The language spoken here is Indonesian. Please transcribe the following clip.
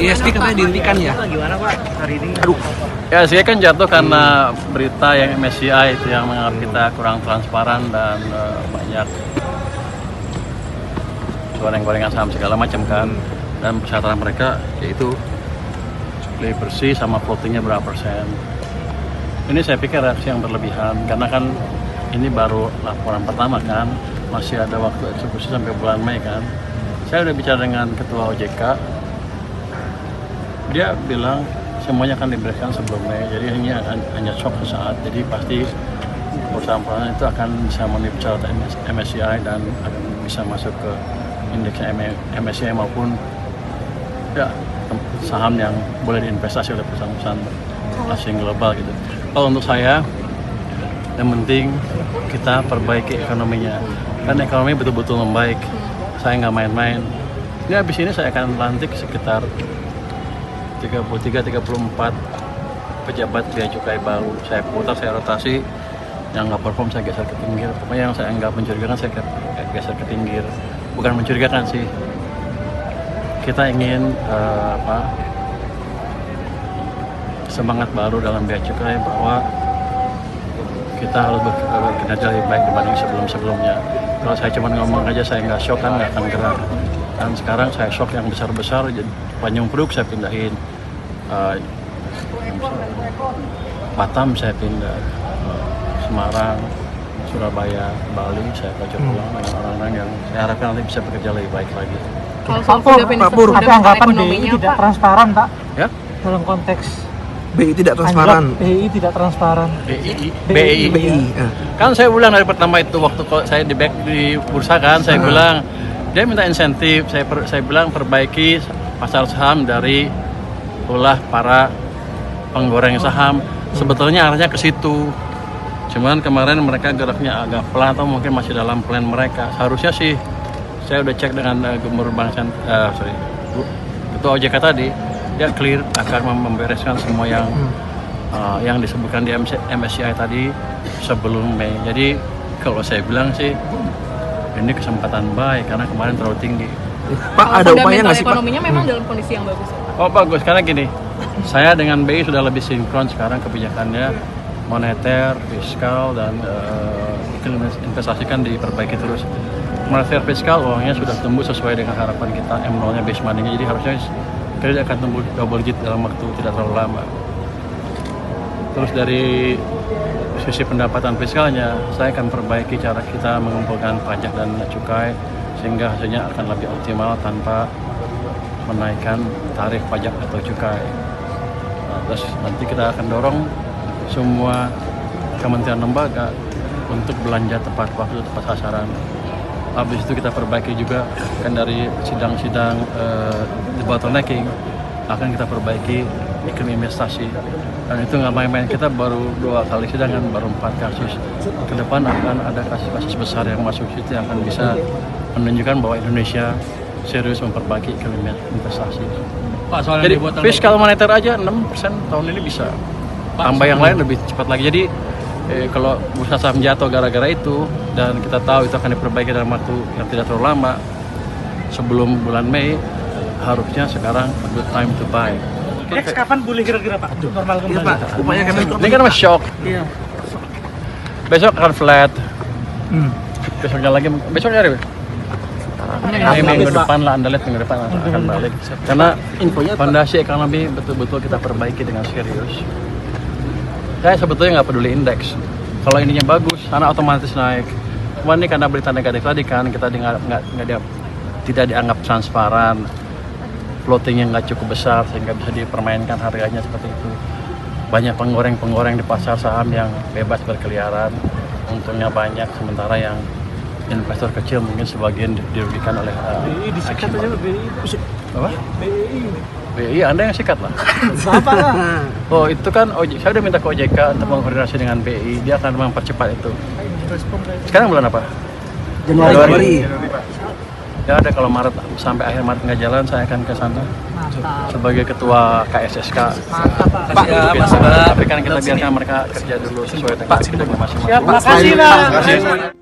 ISG katanya dihentikan ya? Gimana Pak hari ini? Aduh. Ya, saya kan jatuh karena berita yang MSCI itu yang menganggap kita kurang transparan dan banyak goreng-gorengan saham segala macam kan. Dan persyaratan mereka yaitu supply bersih sama floatingnya berapa persen. Ini saya pikir reaksi yang berlebihan karena kan ini baru laporan pertama kan, masih ada waktu eksekusi sampai bulan Mei kan. Saya udah bicara dengan ketua OJK, dia bilang semuanya akan diberikan sebelum Mei, jadi ini hanya shock sesaat, jadi pasti perusahaan-perusahaan itu akan bisa memenuhi persyaratan MSCI dan akan bisa masuk ke indeks MSCI maupun ya saham yang boleh diinvestasi oleh perusahaan-perusahaan asing global gitu. Kalau untuk saya, yang penting kita perbaiki ekonominya, kan ekonomi betul-betul membaik. Saya nggak main-main. Ini habis ini saya akan lantik sekitar 33-34 pejabat bea cukai baru. Saya putar, saya rotasi, yang nggak perform saya geser ke pinggir. Pokoknya yang saya nggak mencurigakan saya geser ke pinggir. Bukan mencurigakan sih. Kita ingin semangat baru dalam bea cukai bahwa kita harus bekerja lebih baik dibanding sebelum-sebelumnya. Kalau saya cuma ngomong aja, saya nggak shock kan nggak akan gerak. Dan sekarang saya shock yang besar-besar, Tanjung Priok saya pindahin, Batam saya pindah, Semarang, Surabaya, Bali saya kocok pulang dengan orang-orang yang saya harapkan nanti bisa bekerja lebih baik lagi. Pak Pur, apa anggapan BI tidak transparan, Pak? Ya? Dalam konteks BI tidak transparan. BI tidak transparan. BI. Kan saya bilang dari pertama itu waktu saya di bursa kan, saya bilang dia minta insentif. Saya bilang perbaiki pasar saham dari ulah para penggoreng saham. Sebetulnya arahnya ke situ. Cuman kemarin mereka geraknya agak pelan atau mungkin masih dalam plan mereka. Seharusnya sih saya udah cek dengan Gubernur Bank Ketua OJK tadi, dia clear akan membereskan semua yang disebutkan di MSCI tadi sebelum Mei. Jadi kalau saya bilang sih ini kesempatan baik karena kemarin terlalu tinggi. Pak, ada upaya nggak sih Pak? Ekonominya memang dalam kondisi yang bagus. Oh bagus, karena gini, saya dengan BI sudah lebih sinkron sekarang kebijakannya, moneter, fiskal, dan investasi kan diperbaiki terus. Moneter fiskal uangnya sudah tumbuh sesuai dengan harapan kita, M0-nya base money-nya, jadi harusnya kredit akan tumbuh double digit dalam waktu tidak terlalu lama. Terus dari sisi pendapatan fiskalnya, saya akan perbaiki cara kita mengumpulkan pajak dan cukai sehingga hasilnya akan lebih optimal tanpa menaikkan tarif pajak atau cukai. Nah, terus nanti kita akan dorong semua kementerian lembaga untuk belanja tepat waktu, tepat sasaran. Habis itu kita perbaiki juga kan dari sidang-sidang debottlenecking akan kita perbaiki iklim investasi, dan itu nggak main-main. Kita baru 2 kali sidang kan, baru 4 kasus. Ke depan akan ada kasus-kasus besar yang masuk situ yang akan bisa menunjukkan bahwa Indonesia serius memperbaiki iklim investasi. Pak, soal Jadi fiskal moneter aja 6% tahun ini bisa. Tambah yang lain lebih cepat lagi. Jadi kalau bursa saham jatuh gara-gara itu, dan kita tahu itu akan diperbaiki dalam waktu yang tidak terlalu lama sebelum bulan Mei, harusnya sekarang good time to buy. Next kapan boleh kira-kira Pak? Normal kembali. Iya Pak, upaya kan Ini kan masih shock. Iya. Besok akan flat. Besoknya lagi, besoknya hari minggu depan lah, Anda lihat minggu depan akan balik. Karena fondasi ekonomi betul-betul kita perbaiki dengan serius. Saya sebetulnya nggak peduli indeks. Kalau ininya bagus, karena otomatis naik. Cuma ini karena berita negatif tadi kan, kita tidak dianggap transparan, floatingnya nggak cukup besar sehingga bisa dipermainkan harganya seperti itu. Banyak penggoreng di pasar saham yang bebas berkeliaran, untungnya banyak, sementara yang investor kecil mungkin sebagian dirugikan oleh BI disikat aja BI. apa? BI. BI Anda yang sikat lah. Apa lah? Oh itu kan saya udah minta ke OJK untuk mengkoordinasi dengan BI, dia akan mempercepat itu. Sekarang bulan apa? Januari. Ya ada, kalau Maret sampai akhir Maret nggak jalan, saya akan ke sana sebagai ketua KSSK. Pak, Tapi kan kita biarkan mereka kerja dulu sesuai dengan masing-masing. Siap, makasih Pak. Terima kasih.